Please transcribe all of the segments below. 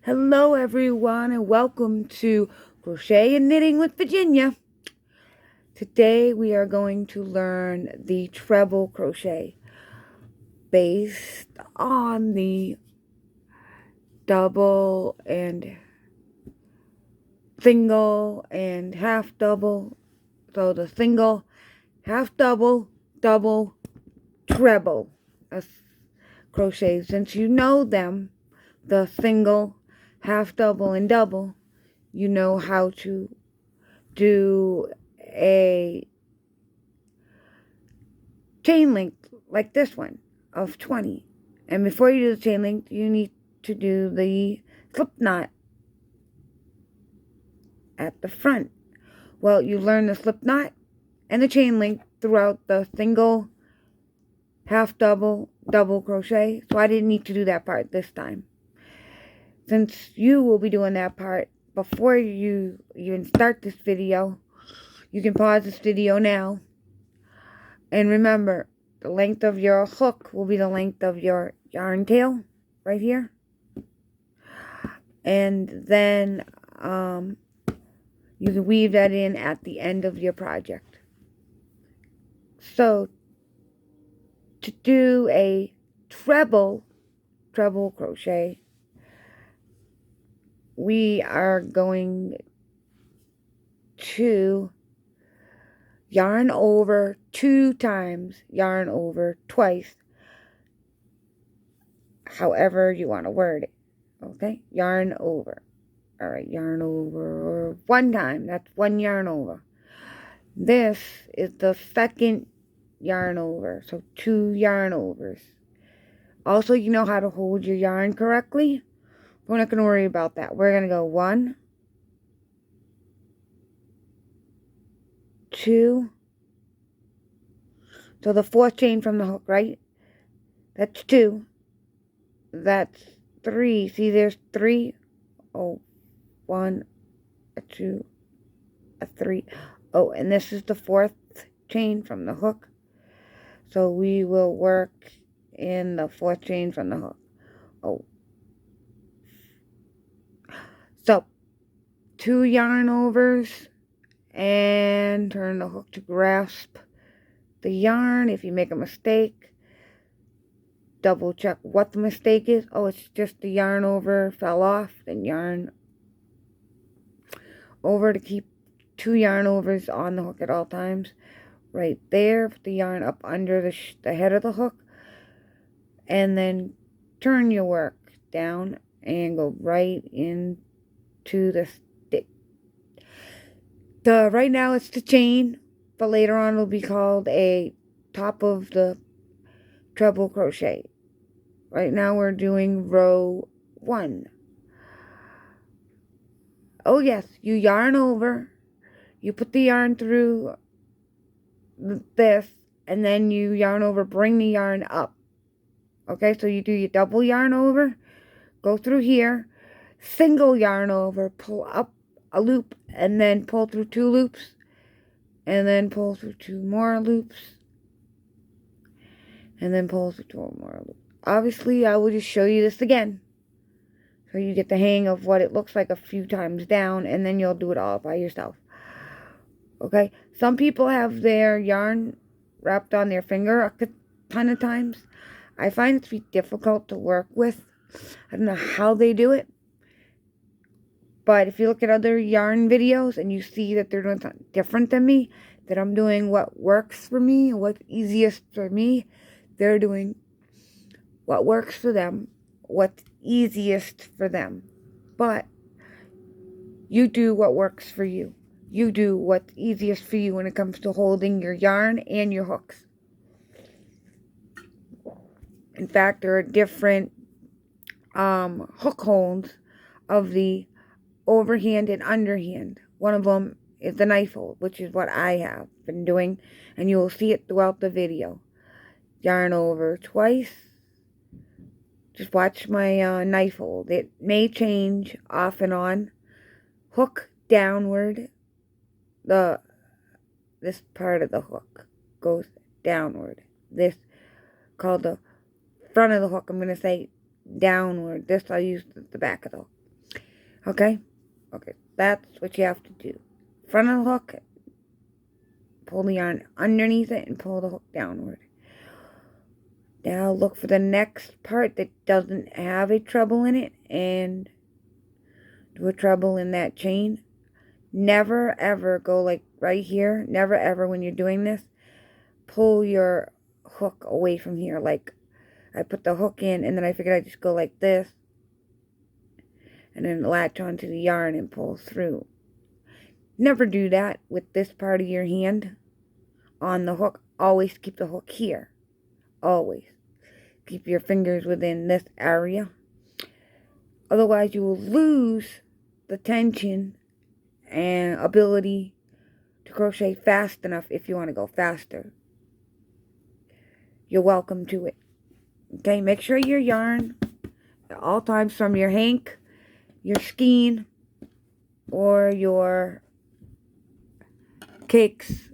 Hello everyone and welcome to Crochet and Knitting with Virginia. Today we are going to learn the treble crochet based on the double and single and half double. So the single, half double, double, treble crochet. Since you know them, the single, half double, and double, you know how to do a chain link like this one of 20. And before you do the chain link, you need to do the slip knot at the front. Well, you learn the slip knot and the chain link throughout the single, half double, double crochet. So I didn't need to do that part this time. Since you will be doing that part before you even start this video, you can pause this video now. And remember, the length of your hook will be the length of your yarn tail right here. And then you can weave that in at the end of your project. So to do a treble crochet, we are going to yarn over 2 times, yarn over twice, however you want to word it. Okay, yarn over. All right, yarn over 1 time. That's 1 yarn over. This is the second yarn over, so 2 yarn overs. Also, you know how to hold your yarn correctly. We're not going to worry about that. We're going to go 1, 2. So the 4th chain from the hook, right? That's 2. That's 3. See, there's 3. Oh, 1, a 2, a 3. Oh, and this is the 4th chain from the hook. So we will work in the 4th chain from the hook. Oh. So 2 yarn overs and turn the hook to grasp the yarn. If you make a mistake, double check what the mistake is. Oh, it's just the yarn over fell off. Then yarn over to keep 2 yarn overs on the hook at all times. Right there, put the yarn up under the head of the hook. And then turn your work down and go right into the stick. Right now it's the chain, but later on it'll be called a top of the treble crochet. Right now we're doing row 1. Oh yes, you yarn over, you put the yarn through this, and then you yarn over, bring the yarn up. Okay, so you do your double yarn over, go through here, single yarn over, pull up a loop, and then pull through 2 loops, and then pull through 2 more loops, and then pull through 2 more loops. Obviously, I will just show you this again, so you get the hang of what it looks like a few times down, and then you'll do it all by yourself. Okay, some people have their yarn wrapped on their finger a ton of times. I find it to be difficult to work with. I don't know how they do it. But if you look at other yarn videos and you see that they're doing something different than me, that I'm doing what works for me, what's easiest for me, they're doing what works for them, what's easiest for them. But you do what works for you. You do what's easiest for you when it comes to holding your yarn and your hooks. In fact, there are different hook holds of the overhand and underhand. One of them is the knife hold, which is what I have been doing, and you will see it throughout the video. Yarn over twice. Just watch my knife hold. It may change off and on. Hook downward. This part of the hook goes downward. This called the front of the hook. I'm going to say downward. This I'll use the back of the hook. Okay? Okay, that's what you have to do. Front of the hook, pull the yarn underneath it and pull the hook downward. Now look for the next part that doesn't have a treble in it and do a treble in that chain. Never ever go like right here. Never ever when you're doing this, pull your hook away from here. Like I put the hook in and then I figured I'd just go like this and then latch onto the yarn and pull through. Never do that with this part of your hand on the hook. Always keep the hook here. Always. Keep your fingers within this area. Otherwise, you will lose the tension and ability to crochet fast enough if you want to go faster. You're welcome to it. Okay, make sure your yarn at all times from your hank, your skein, or your cakes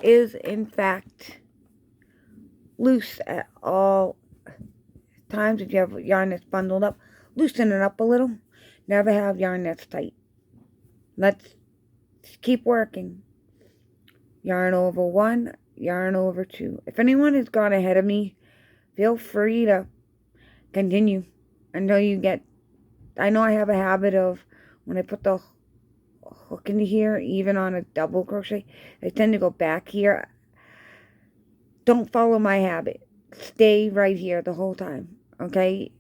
is in fact loose at all times. If you have yarn that's bundled up, loosen it up a little. Never have yarn that's tight. Let's keep working. Yarn over 1, yarn over 2. If anyone has gone ahead of me, feel free to continue until you get... I know I have a habit of when I put the hook into here, even on a double crochet, I tend to go back here. Don't follow my habit. Stay right here the whole time, okay?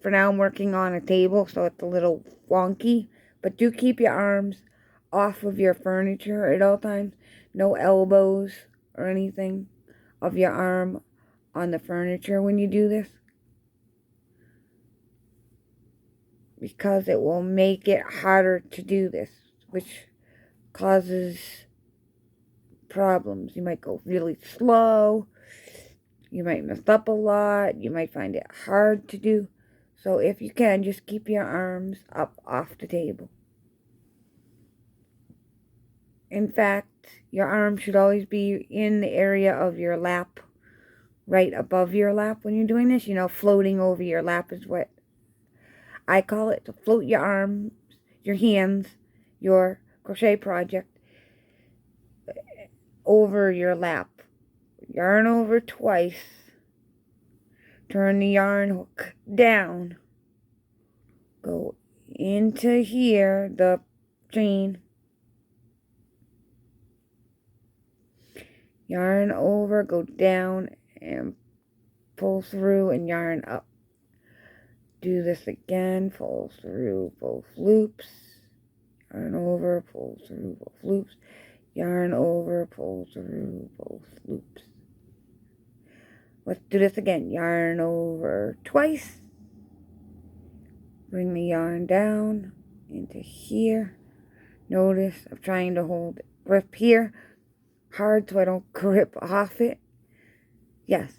For now, I'm working on a table, so it's a little wonky. But do keep your arms off of your furniture at all times. No elbows or anything of your arm on the furniture when you do this, because it will make it harder to do this, which causes problems. You might go really slow. You might mess up a lot. You might find it hard to do. So if you can, just keep your arms up off the table. In fact, your arm should always be in the area of your lap, right above your lap when you're doing this. You know, floating over your lap is what I call it. To float your arms, your hands, your crochet project over your lap. Yarn over twice. Turn the yarn hook down. Go into here, the chain. Yarn over, go down and pull through and yarn up. Do this again, pull through both loops. Yarn over, pull through both loops. Yarn over, pull through both loops. Let's do this again. Yarn over twice. Bring the yarn down into here. Notice I'm trying to hold grip here hard so I don't grip off it. Yes,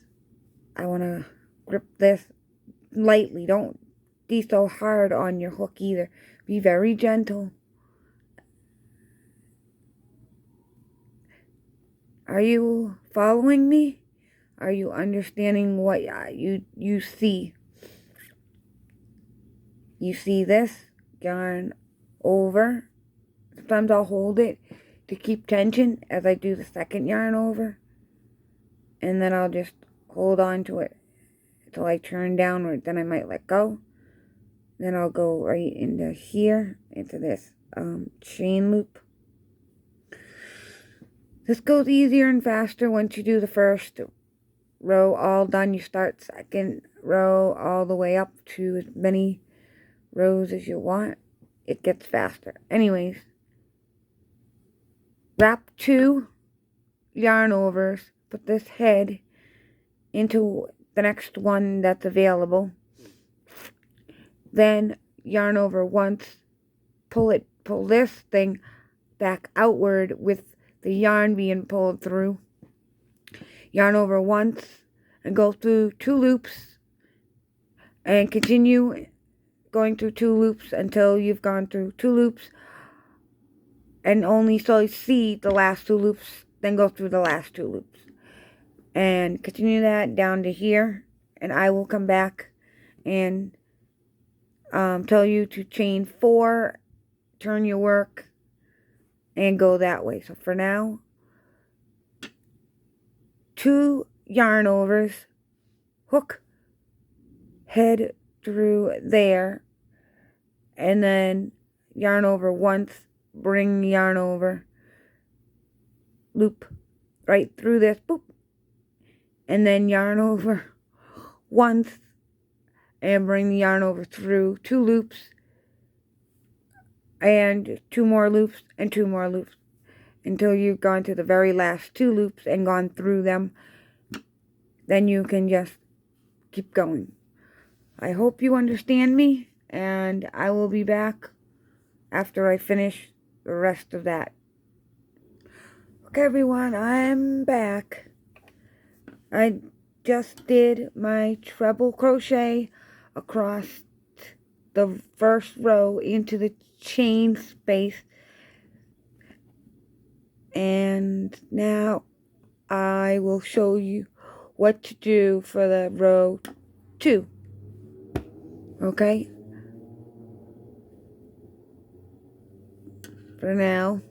I want to grip this lightly. Don't be so hard on your hook either. Be very gentle. Are you following me? Are you understanding what you see? You see this? Yarn over. Sometimes I'll hold it to keep tension as I do the second yarn over. And then I'll just hold on to it until I turn downward. Then I might let go. Then I'll go right into here, into this chain loop. This goes easier and faster once you do the first row all done. You start second row all the way up to as many rows as you want. It gets faster. Anyways, wrap 2 yarn overs. Put this head into the next one that's available. Then yarn over once. Pull this thing back outward with the yarn being pulled through. Yarn over once and go through 2 loops and continue going through 2 loops until you've gone through 2 loops and only so see the last 2 loops, then go through the last 2 loops and continue that down to here, and I will come back and tell you to chain 4, turn your work, and go that way. So for now, 2 yarn overs, hook, head through there, and then yarn over once, bring yarn over, loop right through this, boop, and then yarn over once, and bring the yarn over through 2 loops, and 2 more loops, and 2 more loops, until you've gone to the very last 2 loops and gone through them. Then you can just keep going. I hope you understand me, and I will be back after I finish the rest of that. Okay, everyone, I'm back. I just did my treble crochet across the first row into the chain space, and now I will show you what to do for the row 2. Okay? For now,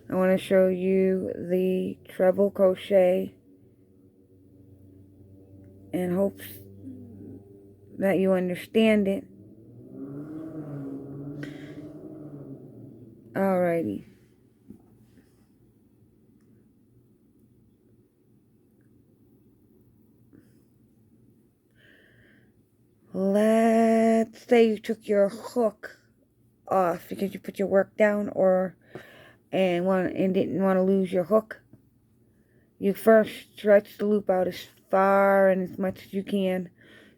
I want to show you the treble crochet in hopes that you understand it. Alrighty. Let's say you took your hook off because you put your work down and didn't want to lose your hook. You first stretch the loop out as far and as much as you can,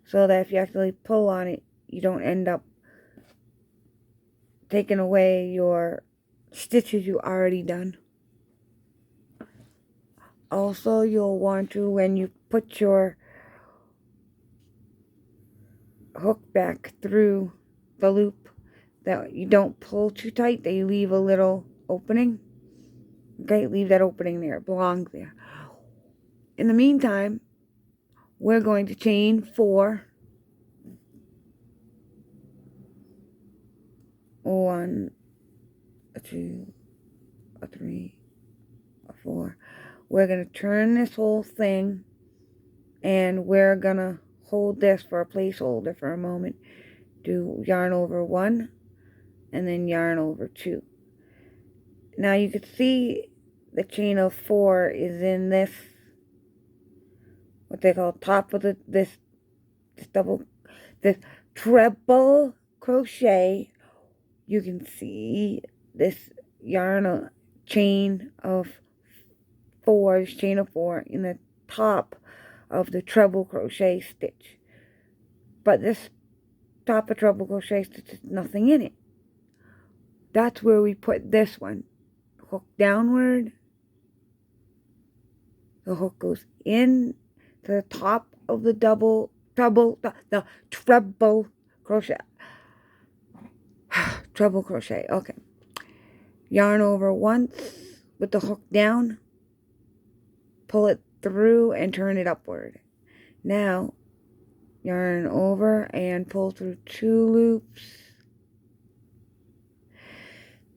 so that if you actually pull on it, you don't end up taking away your stitches you already done. Also, you'll want to, when you put your hook back through the loop, that you don't pull too tight, that you leave a little opening. Okay, leave that opening there, it belongs there. In the meantime, we're going to chain 4. 1, 2, 3, 4. We're going to turn this whole thing, and we're going to hold this for a placeholder for a moment. Do yarn over 1, and then yarn over 2. Now you can see the chain of 4 is in this, what they call top of this treble crochet. You can see this chain of 4, this chain of 4 in the top of the treble crochet stitch. But this top of treble crochet stitch has nothing in it. That's where we put this one. Hook downward. The hook goes in to the top of the the treble crochet. Treble crochet, okay. Yarn over once with the hook down, pull it through and turn it upward. Now, yarn over and pull through 2 loops,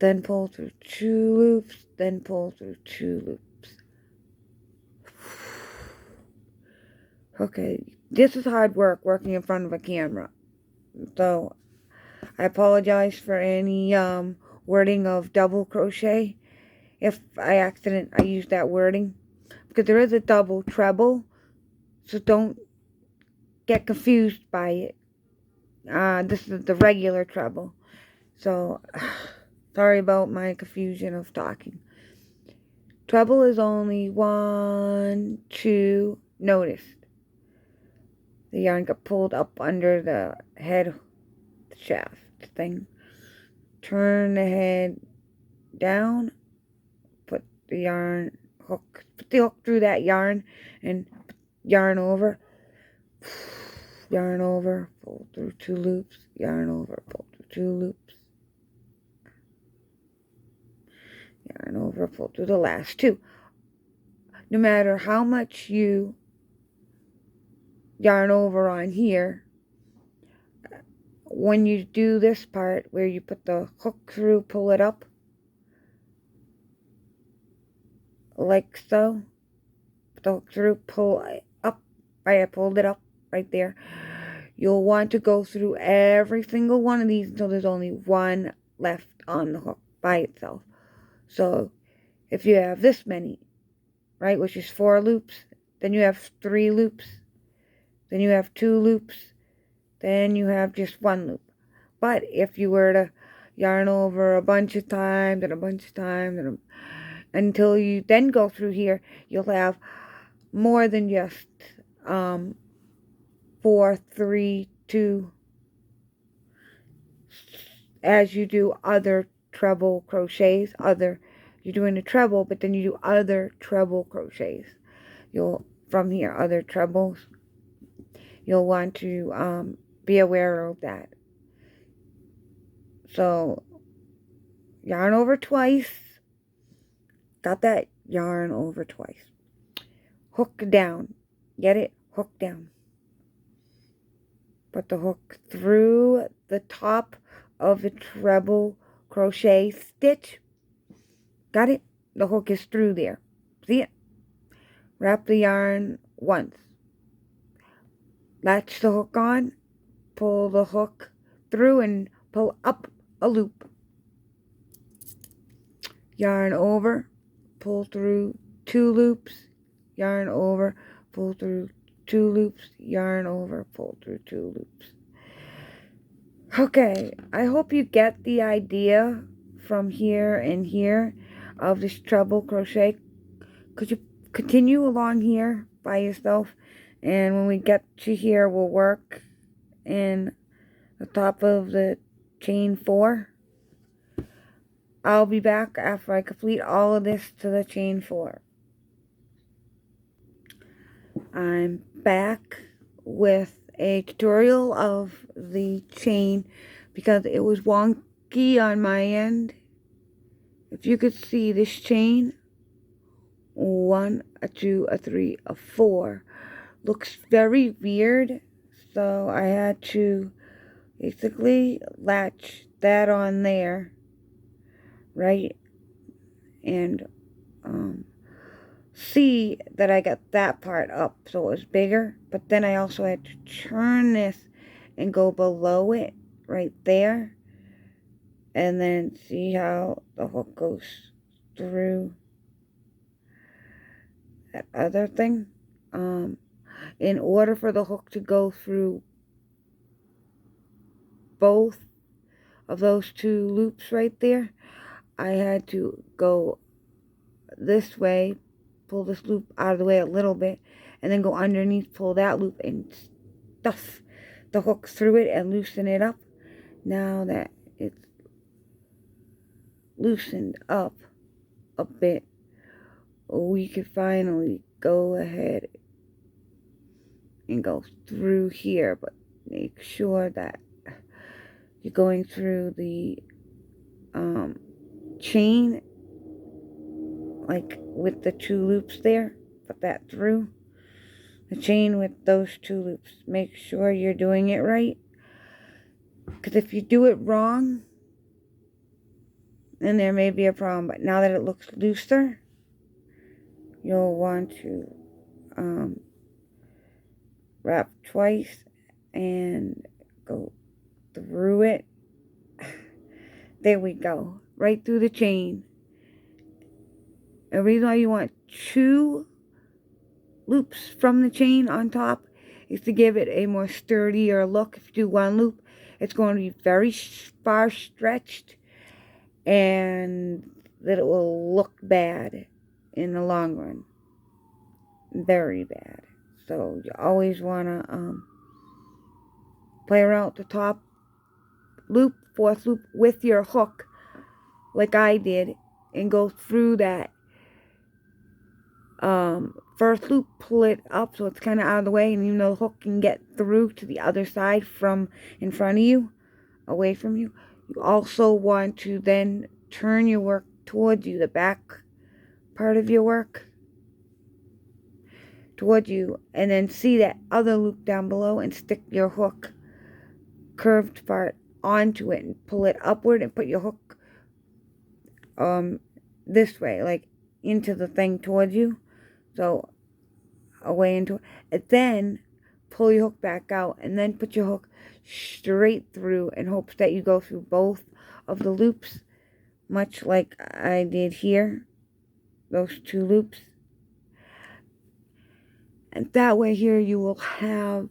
then pull through 2 loops, then pull through 2 loops. Okay, this is hard work working in front of a camera, so I apologize for any wording of double crochet if I use that wording, because there is a double treble, so don't get confused by it. This is the regular treble, so sorry about my confusion of talking. Treble is only 1, 2, notice the yarn got pulled up under the head shaft thing. Turn the head down, put the hook through that yarn, and yarn over, pull through 2 loops, yarn over, pull through 2 loops, yarn over, pull through the last 2. No matter how much you yarn over on here, when you do this part where you put the hook through, pull it up like so. Put the hook through, pull it up. Right, I pulled it up right there. You'll want to go through every single one of these until there's only one left on the hook by itself. So if you have this many, right, which is 4 loops, then you have 3 loops, then you have 2 loops, then you have just 1 loop. But if you were to yarn over a bunch of times and a bunch of times and until you then go through here, you'll have more than just 4, 3, 2, as you do other treble crochets. You're doing a treble, but then you do other treble crochets. From here, other trebles. You'll want to be aware of that. So, yarn over twice. Got that? Yarn over twice. Hook down. Get it? Hook down. Put the hook through the top of the treble crochet stitch. Got it? The hook is through there. See it? Wrap the yarn once. Latch the hook on. Pull the hook through and pull up a loop. Yarn over. Pull through 2 loops. Yarn over. Pull through 2 loops. Yarn over. Pull through 2 loops. Okay, I hope you get the idea from here and here of this treble crochet. Could you continue along here by yourself, and when we get to here, we'll work in the top of the chain 4. I'll be back after I complete all of this to the chain 4. I'm back with a tutorial of the chain because it was wonky on my end. If you could see this chain, 1, a 2, a 3, a 4, looks very weird, so I had to basically latch that on there, right, and see that I got that part up so it was bigger, but then I also had to turn this and go below it right there, and then see how the hook goes through that other thing. In order for the hook to go through both of those 2 loops right there, I had to go this way, pull this loop out of the way a little bit, and then go underneath, pull that loop, and stuff the hook through it and loosen it up. Now that it's loosened up a bit, we can finally go ahead and go through here, but make sure that you're going through the chain, like with the 2 loops there. Put that through the chain with those 2 loops. Make sure you're doing it right, because if you do it wrong, then there may be a problem. But now that it looks looser, you'll want to wrap twice and go through it. There we go, right through the chain. The reason why you want 2 loops from the chain on top is to give it a more sturdier look. If you do 1 loop, it's going to be very far stretched, and that it will look bad in the long run. Very bad. So you always want to play around with the top loop, 4th loop with your hook, like I did, and go through that 1st loop, pull it up so it's kind of out of the way, and even though the hook can get through to the other side from in front of you, away from you, you also want to then turn your work towards you, the back part of your work towards you, and then see that other loop down below and stick your hook curved part onto it and pull it upward and put your hook this way, like into the thing towards you. So away into it. And then pull your hook back out and then put your hook straight through in hopes that you go through both of the loops, much like I did here, those 2 loops. And that way here you will have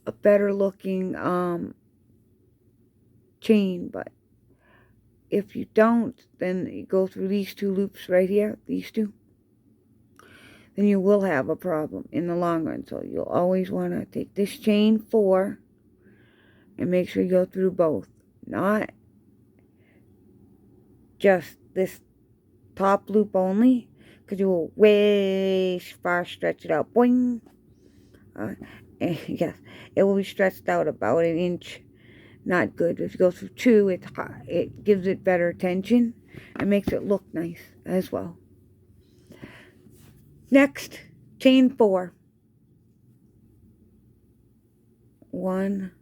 a better looking chain. But if you don't, then you go through these 2 loops right here, these 2, then you will have a problem in the long run. So you'll always want to take this chain 4 and make sure you go through both, not just this top loop only, because you will way far stretch it out. Boing. And yes, it will be stretched out about 1 inch. Not good. If you go through 2, it gives it better tension and makes it look nice as well. Next, chain 4. 1,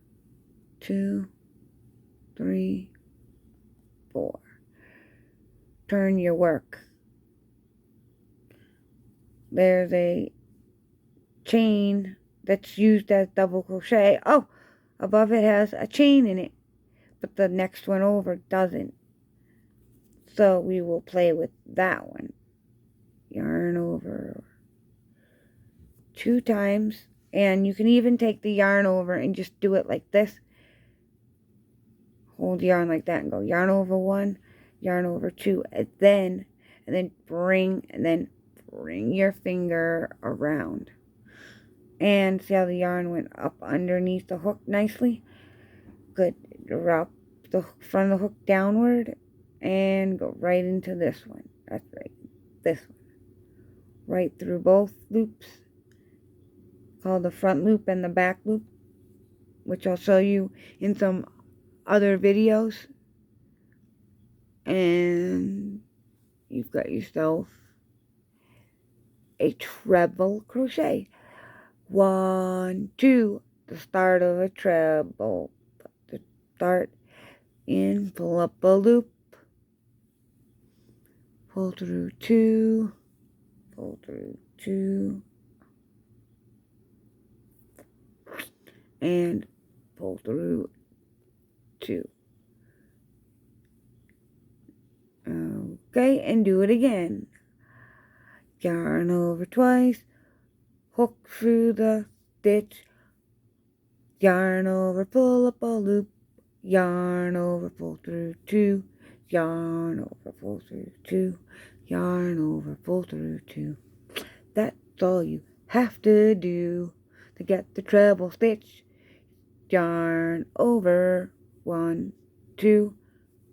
2, 3, 4. Turn your work. There's a chain that's used as double crochet. Oh, above it has a chain in it, but the next one over doesn't. So we will play with that one. Yarn over 2 times, and you can even take the yarn over and just do it like this. Hold yarn like that and go yarn over 1, yarn over 2, and then bring your finger around. And see how the yarn went up underneath the hook nicely? Good. Drop the front of the hook downward and go right into this one. That's right. This one. Right through both loops, called the front loop and the back loop, which I'll show you in some other videos. And you've got yourself a treble crochet. 1, 2, the start of a treble. The start in, pull up a loop, pull through 2, pull through 2, and pull through 2. Okay, and do it again. Yarn over twice, hook through the stitch, yarn over, pull up a loop, yarn over, pull through 2, yarn over, pull through 2, yarn over, pull through 2. That's all you have to do to get the treble stitch. Yarn over 1, 2,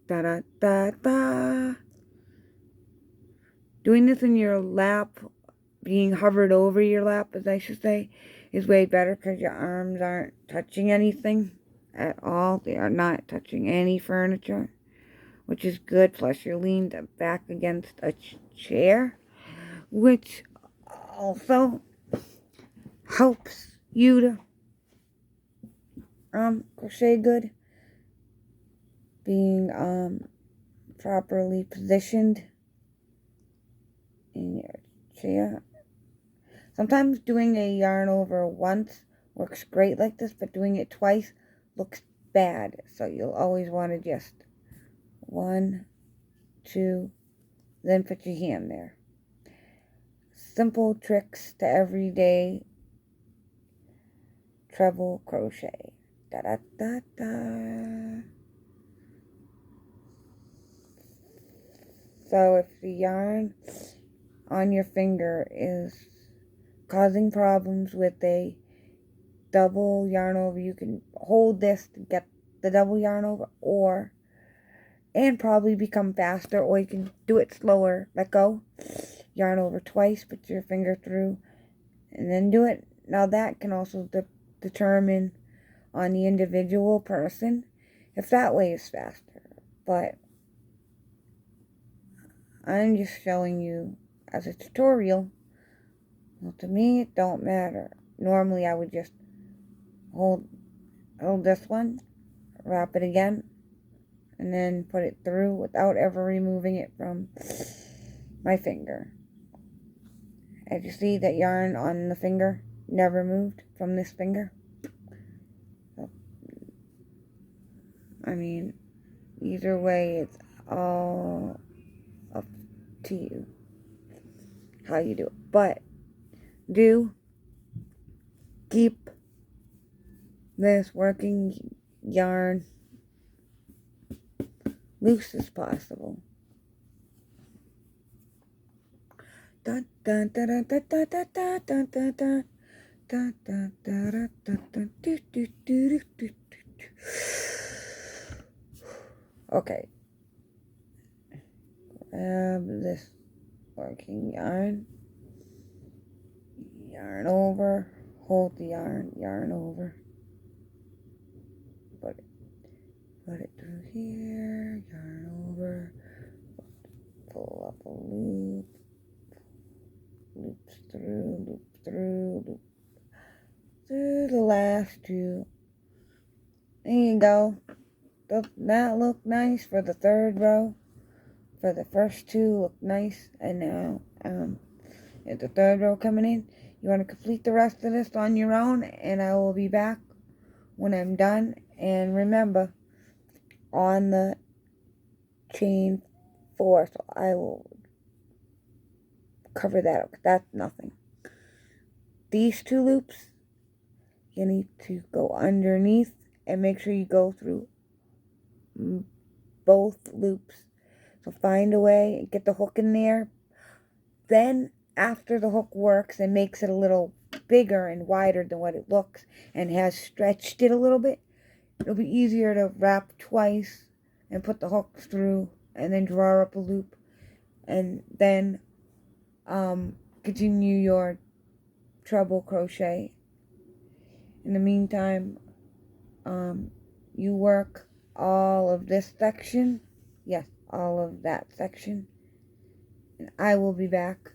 da da da da. Doing this in your lap, being hovered over your lap, as I should say, is way better because your arms aren't touching anything at all. They are not touching any furniture, which is good. Plus, you're leaned back against a chair, which also helps you to crochet good. Being properly positioned in your chair. Sometimes doing a yarn over once works great like this, but doing it twice looks bad. So you'll always want to just 1, 2, then put your hand there. Simple tricks to everyday treble crochet. Da da da da. So if the yarn on your finger is causing problems with a double yarn over, you can hold this to get the double yarn over, and probably become faster, or you can do it slower. Let go, yarn over twice, put your finger through, and then do it. Now that can also determine on the individual person if that way is faster, but I'm just showing you as a tutorial. Well, to me, it don't matter. Normally, I would just hold hold this one, wrap it again, and then put it through without ever removing it from my finger. As you see, that yarn on the finger never moved from this finger. So, I mean, either way, it's all up to you how you do it. But do keep this working yarn loose as possible. Dun, dun, dun, dun, dun, dun, dun, dun, dun, dun, dun. Dun, dun, dun, dun, dun, dun, do, do, do, do, do, do. Okay. Grab this working yarn. Yarn over. Hold the yarn over. Put it through here. Yarn over. Pull up a loop. Loops through, loop through, loop through the last two. There you go. Doesn't that look nice for the third row? For the first two look nice. And now, at the third row coming in, you want to complete the rest of this on your own, and I will be back when I'm done. And remember, on the chain 4, so I will cover that up. That's nothing. These two loops, you need to go underneath and make sure you go through both loops. So find a way and get the hook in there. Then after the hook works and makes it a little bigger and wider than what it looks and has stretched it a little bit, it'll be easier to wrap twice and put the hook through and then draw up a loop and then continue your treble crochet. In the meantime, you work all of this section. Yes, all of that section. And I will be back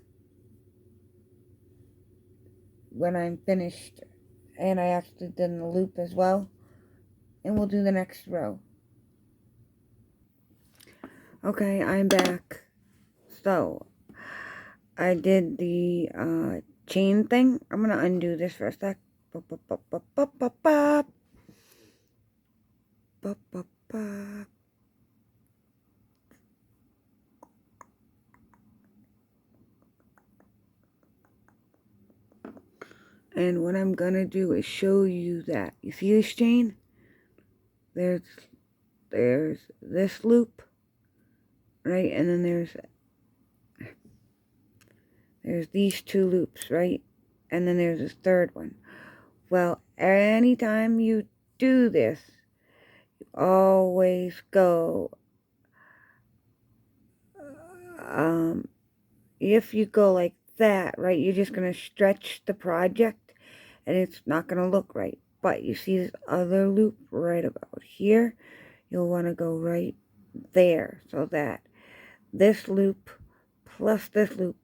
when I'm finished. And I actually did the loop as well. And we'll do the next row. Okay, I'm back. So, I did the chain thing. I'm going to undo this for a sec. Bop, bop, bop, bop, bop, bop, bop. Bop, bop, bop. And what I'm going to do is show you that. You see this chain? There's this loop, right? And then there's these two loops, right? And then there's this third one. Well, anytime you do this, you always go, if you go like that, right, you're just going to stretch the project, and it's not going to look right. But you see this other loop right about here? You'll want to go right there, so that this loop plus this loop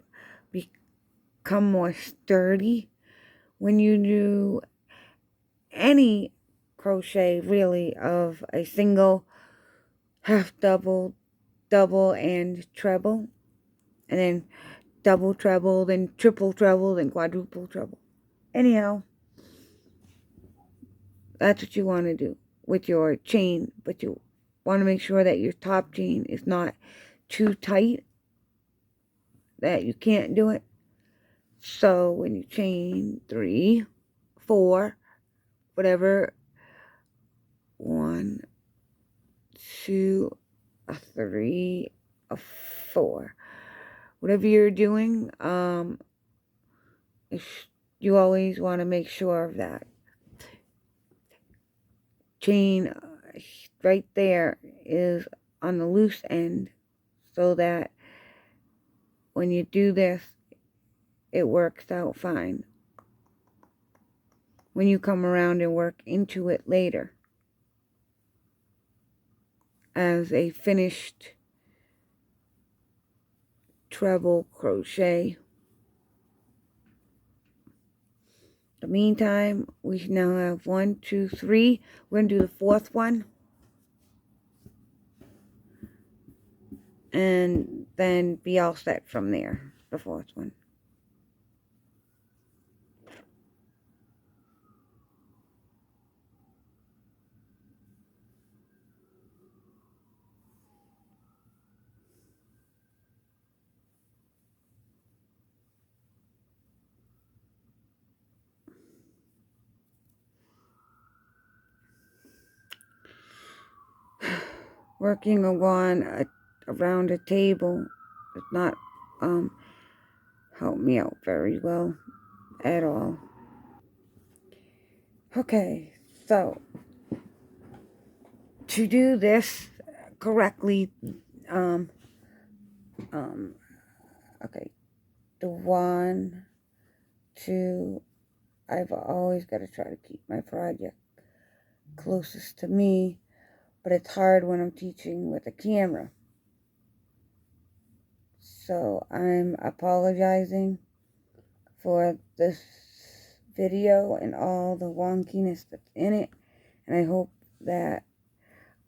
become more sturdy when you do any crochet, really, of a single, half double, double, and treble, and then double treble, then triple treble, then quadruple treble. Anyhow, that's what you want to do with your chain, but you want to make sure that your top chain is not too tight that you can't do it. So when you chain 3, 4, whatever, 1, 2, 3, 4, whatever you're doing, you always want to make sure of that. Chain right there is on the loose end, so that when you do this, it works out fine when you come around and work into it later as a finished treble crochet. the meantime, we now have 1, 2, 3. We're going to do the fourth one. And then be all set from there, the fourth one. Working around a table does not help me out very well at all. Okay, so to do this correctly, okay, the 1, 2, I've always got to try to keep my project closest to me, but it's hard when I'm teaching with a camera. So I'm apologizing for this video and all the wonkiness that's in it, and I hope that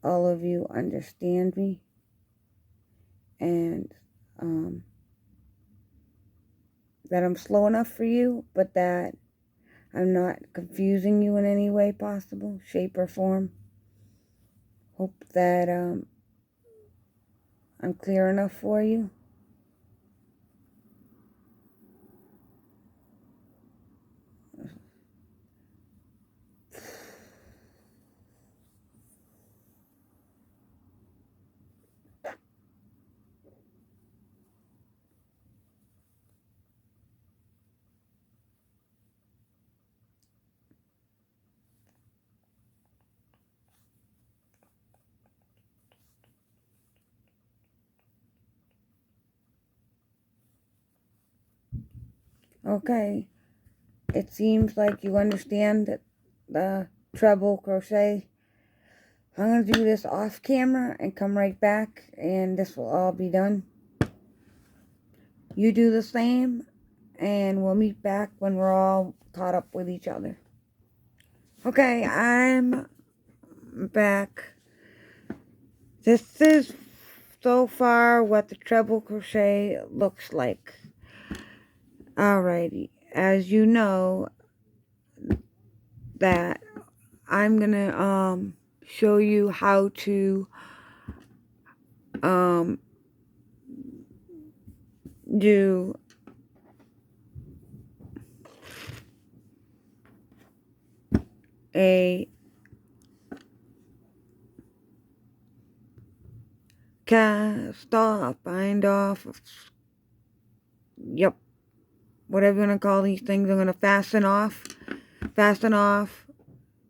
all of you understand me, and that I'm slow enough for you, but that I'm not confusing you in any way possible, shape, or form. Hope that I'm clear enough for you. Okay, it seems like you understand that the treble crochet. I'm going to do this off camera and come right back, and this will all be done. You do the same, and we'll meet back when we're all caught up with each other. Okay, I'm back. This is so far what the treble crochet looks like. Alrighty, as you know, that I'm gonna show you how to do a cast off, bind off, yep, whatever you want to call these things. I'm going to fasten off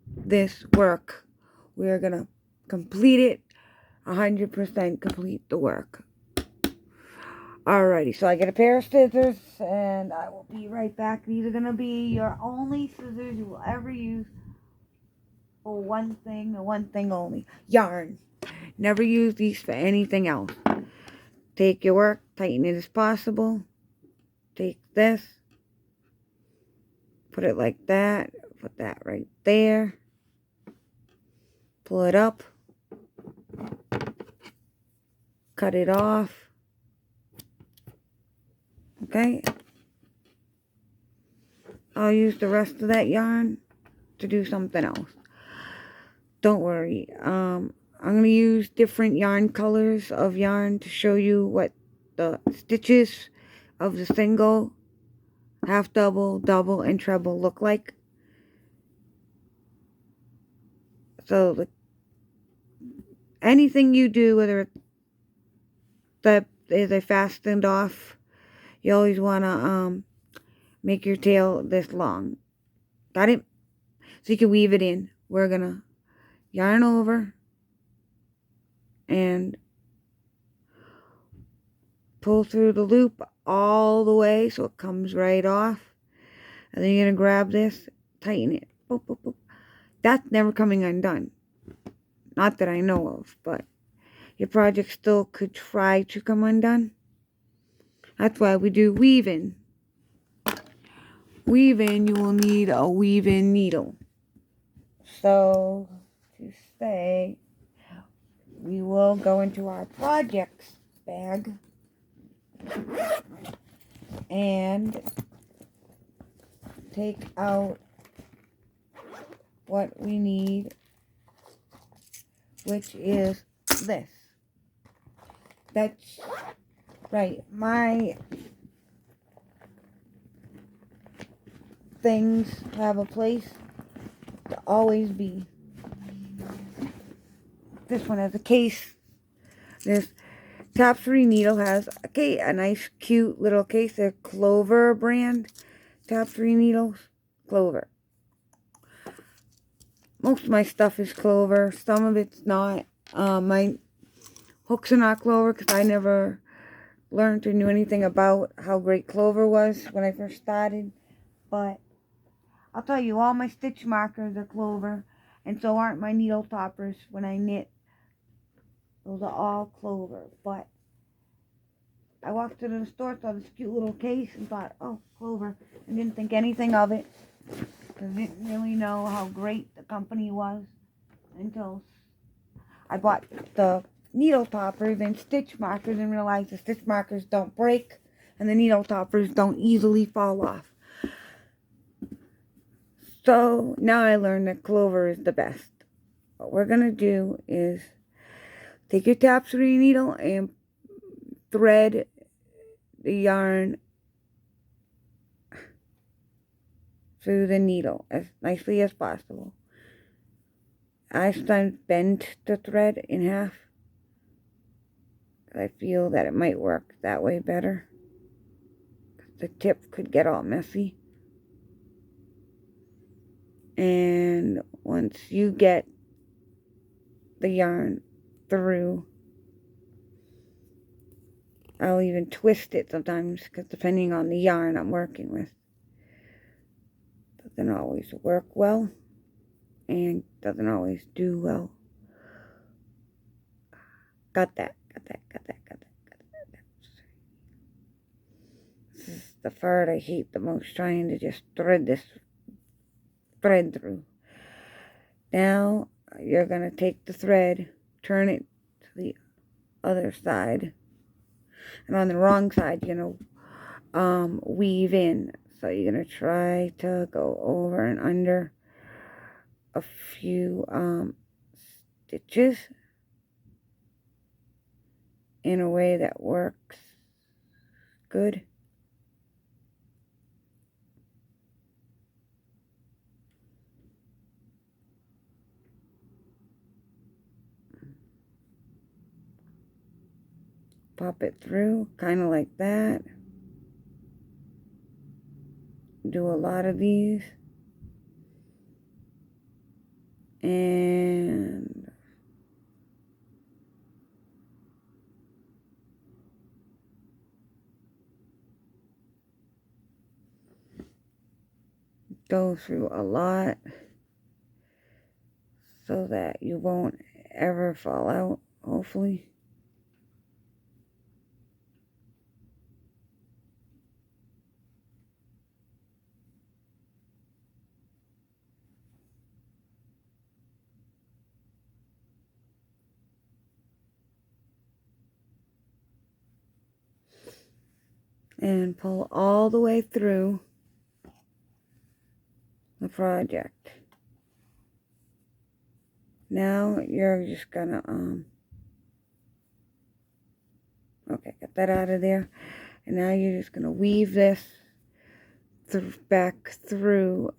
this work. We're going to complete it, 100% complete the work. Alrighty, so I get a pair of scissors, and I will be right back. These are going to be your only scissors you will ever use for one thing and one thing only: yarn. Never use these for anything else. Take your work, tighten it as possible. Take this, put it like that, put that right there, pull it up, cut it off, okay? I'll use the rest of that yarn to do something else. Don't worry, I'm going to use different yarn colors of yarn to show you what the stitches of the single, half double, double, and treble look like. So anything you do, whether it's that is a fastened off, you always want to make your tail this long. Got it? So you can weave it in. We're going to yarn over and pull through the loop all the way so it comes right off. And then you're going to grab this, tighten it. Boop, boop, boop. That's never coming undone. Not that I know of, but your project still could try to come undone. That's why we do weaving. weave-in, you will need a weave-in needle. So, to stay, we will go into our projects bag and take out what we need, which is this. That's right, my things have a place to always be. This one has a case. This Tapestry needle has a nice cute little case. A Clover brand Tapestry needles. Clover. Most of my stuff is Clover. Some of it's not. My hooks are not Clover because I never learned or knew anything about how great Clover was when I first started. But I'll tell you, all my stitch markers are Clover, and so aren't my needle toppers when I knit. Those are all Clover. But I walked into the store, saw this cute little case, and thought, oh, Clover. I didn't think anything of it, because I didn't really know how great the company was until I bought the needle toppers and stitch markers and realized the stitch markers don't break and the needle toppers don't easily fall off. So now I learned that Clover is the best. What we're going to do is take your tapestry needle and thread the yarn through the needle as nicely as possible. I sometimes bend the thread in half. I feel that it might work that way better. The tip could get all messy. And once you get the yarn through, I'll even twist it sometimes, because depending on the yarn I'm working with, doesn't always work well and doesn't always do well. Got that. This is the part I hate the most, trying to just thread this thread through. Now you're going to take the thread, turn it to the other side, and on the wrong side you're going to weave in. So you're going to try to go over and under a few stitches in a way that works good. Pop it through, kind of like that. Do a lot of these. And go through a lot so that you won't ever fall out, hopefully. And pull all the way through the project. Now you're just gonna okay, get that out of there. And now you're just gonna weave this back through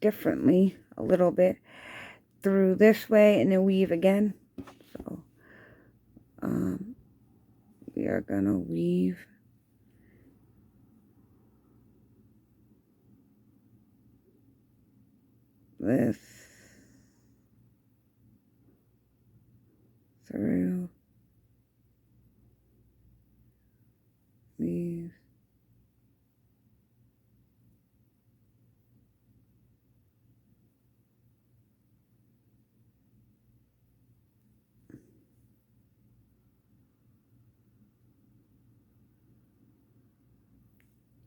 differently a little bit, through this way, and then weave again. So you're gonna weave this through these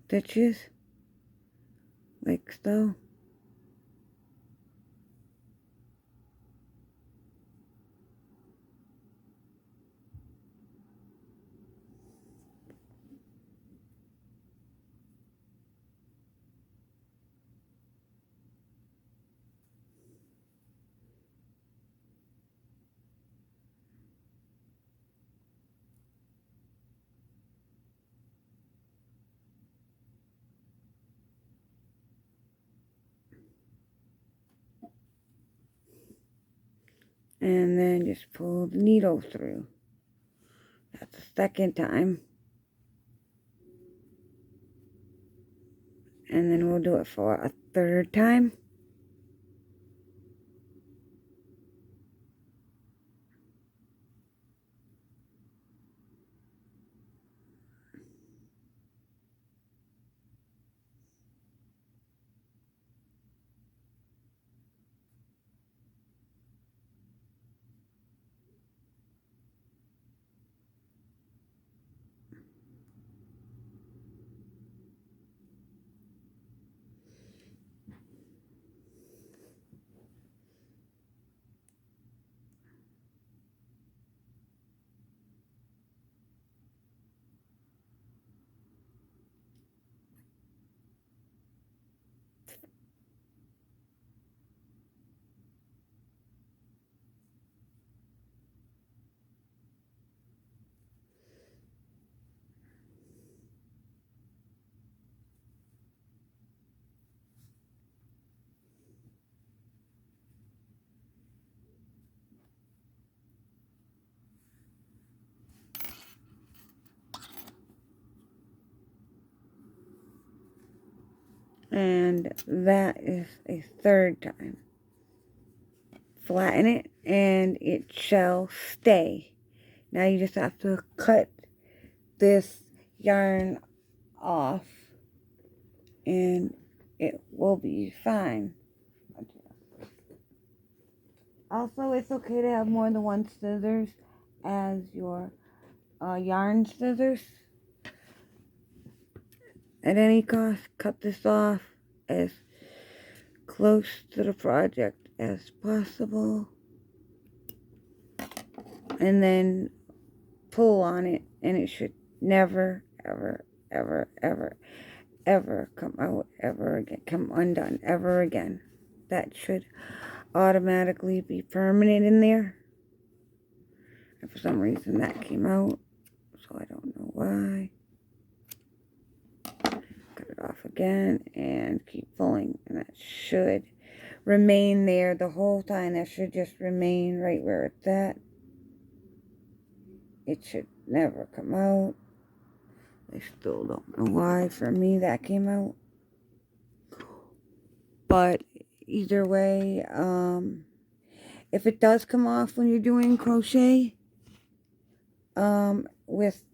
stitches, like so. And then just pull the needle through. That's the second time. And then we'll do it for a third time. And that is a third time. Flatten it and it shall stay. Now you just have to cut this yarn off and it will be fine. Also, it's okay to have more than one scissors as your yarn scissors. At any cost, cut this off as close to the project as possible. And then pull on it, and it should never, ever, ever, ever, ever come out ever again, come undone ever again. That should automatically be permanent in there. And for some reason that came out, so I don't know why. Cut it off again and keep pulling, and that should remain there the whole time. That should just remain right where it's at. It should never come out. I still don't know why for me that came out. But either way, if it does come off when you're doing crochet, with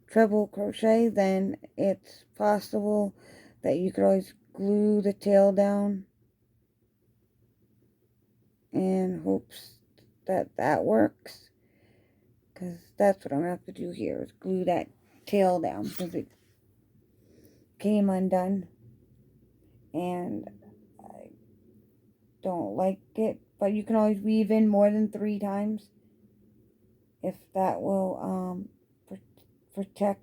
treble crochet, then it's possible that you could always glue the tail down in hopes that that works, because that's what I'm going to have to do here, is glue that tail down, because it came undone and I don't like it. But you can always weave in more than 3 times if that will protect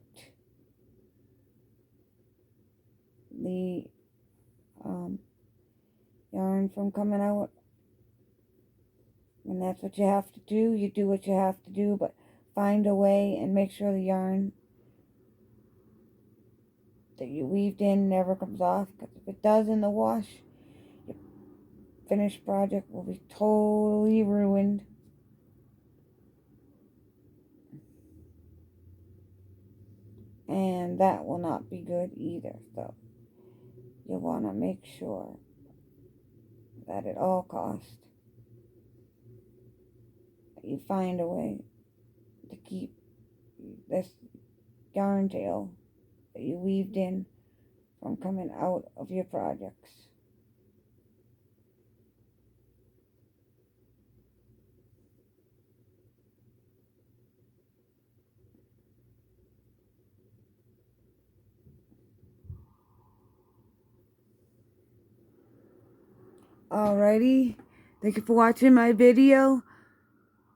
the yarn from coming out. And that's what you have to do. You do what you have to do, but find a way and make sure the yarn that you weaved in never comes off, because if it does in the wash, your finished project will be totally ruined. And that will not be good either. So you want to make sure that at all costs you find a way to keep this yarn tail that you weaved in from coming out of your projects. Alrighty. Thank you for watching my video.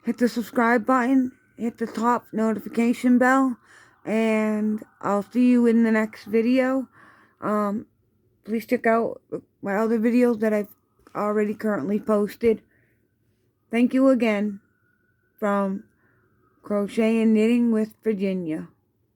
Hit the subscribe button. Hit the top notification bell. And I'll see you in the next video. Please check out my other videos that I've already currently posted. Thank you again from Crochet and Knitting with Virginia.